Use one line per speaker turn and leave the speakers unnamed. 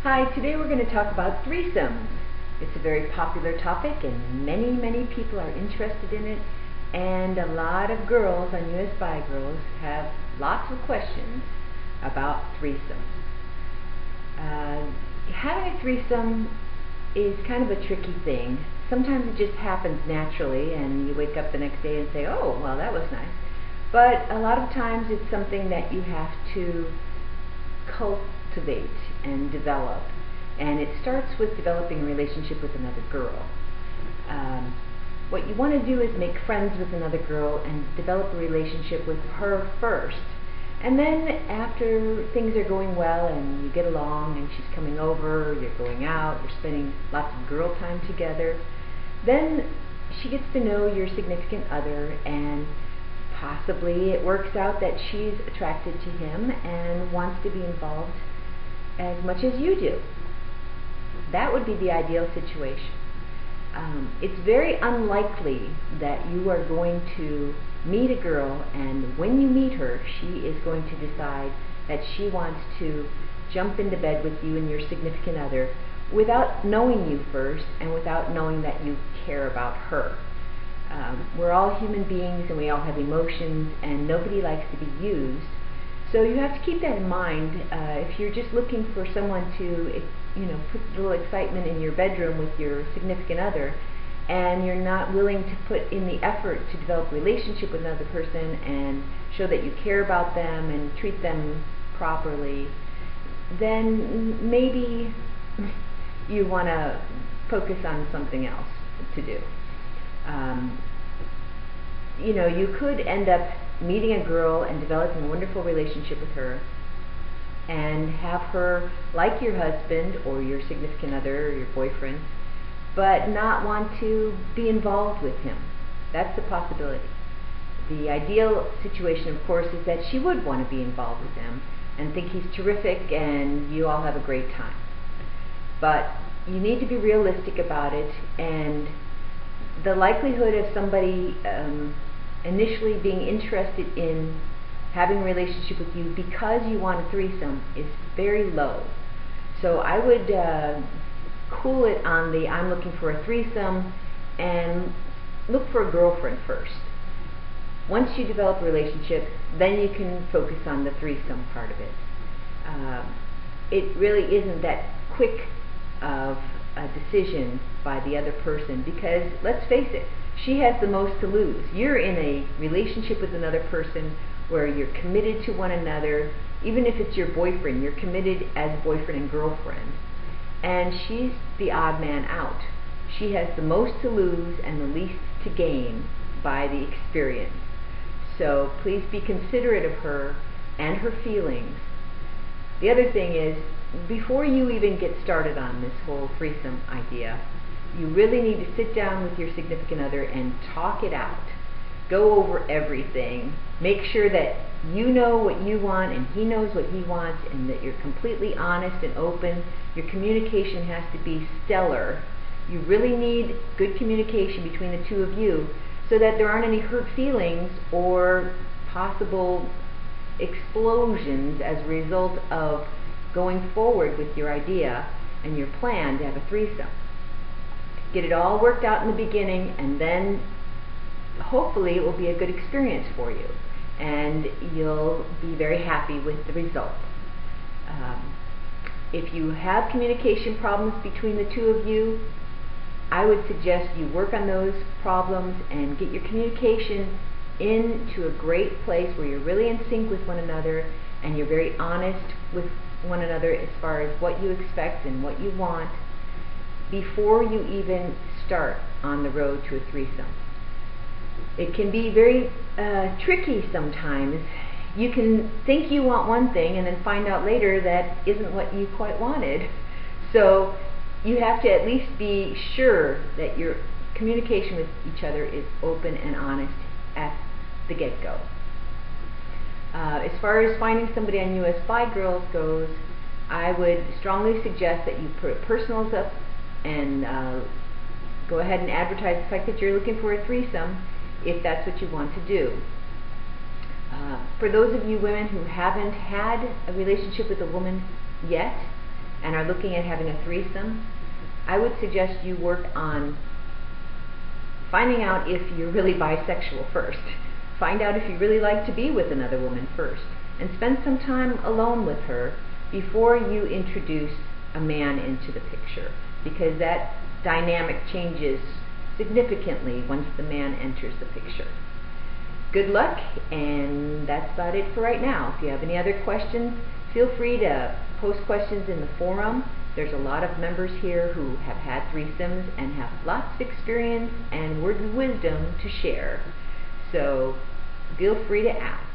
Hi, today we're going to talk about threesomes. It's a very popular topic and many people are interested in it, and a lot of girls on USBiGirls have lots of questions about threesomes. Having a threesome is kind of a tricky thing. Sometimes it just happens naturally and you wake up the next day and say, oh, well, that was nice. But a lot of times it's something that you have to cultivate and develop, and it starts with developing a relationship with another girl. What you want to do is make friends with another girl and develop a relationship with her first, and then after things are going well and you get along and she's coming over, you're going out, you're spending lots of girl time together, then she gets to know your significant other, and possibly it works out that she's attracted to him and wants to be involved as much as you do. That would be the ideal situation. It's very unlikely that you are going to meet a girl and when you meet her, she is going to decide that she wants to jump into bed with you and your significant other without knowing you first and without knowing that you care about her. We're all human beings and we all have emotions, and nobody likes to be used. So you have to keep that in mind. If you're just looking for someone to, put a little excitement in your bedroom with your significant other, and you're not willing to put in the effort to develop a relationship with another person and show that you care about them and treat them properly, then maybe you want to focus on something else to do. You could end up meeting a girl and developing a wonderful relationship with her and have her like your husband or your significant other or your boyfriend, but not want to be involved with him. That's a possibility. The ideal situation, of course, is that she would want to be involved with him and think he's terrific and you all have a great time. But you need to be realistic about it, and the likelihood of somebody initially being interested in having a relationship with you because you want a threesome is very low. So I would cool it on the I'm looking for a threesome and look for a girlfriend first. Once you develop a relationship, then you can focus on the threesome part of it. It really isn't that quick of a decision by the other person, because let's face it, she has the most to lose. You're in a relationship with another person where you're committed to one another. Even if it's your boyfriend, you're committed as boyfriend and girlfriend, and she's the odd man out. She has the most to lose and the least to gain by the experience. So please be considerate of her and her feelings. The other thing is, before you even get started on this whole threesome idea, you really need to sit down with your significant other and talk it out. Go over everything. Make sure that you know what you want and he knows what he wants, and that you're completely honest and open. Your communication has to be stellar. You really need good communication between the two of you so that there aren't any hurt feelings or possible explosions as a result of going forward with your idea and your plan to have a threesome. Get it all worked out in the beginning, and then hopefully it will be a good experience for you and you'll be very happy with the result. If you have communication problems between the two of you, I would suggest you work on those problems and get your communication into a great place where you're really in sync with one another and you're very honest with one another as far as what you expect and what you want before you even start on the road to a threesome. It can be very tricky sometimes. You can think you want one thing and then find out later that isn't what you quite wanted. So you have to at least be sure that your communication with each other is open and honest at the get-go. As far as finding somebody on USBiGirls goes, I would strongly suggest that you put personals up and go ahead and advertise the fact that you're looking for a threesome if that's what you want to do. For those of you women who haven't had a relationship with a woman yet, and are looking at having a threesome, I would suggest you work on finding out if you're really bisexual first. Find out if you really like to be with another woman first, and spend some time alone with her before you introduce a man into the picture, because that dynamic changes significantly once the man enters the picture. Good luck, and that's about it for right now. If you have any other questions, feel free to post questions in the forum. There's a lot of members here who have had threesomes and have lots of experience and words of wisdom to share. So feel free to ask.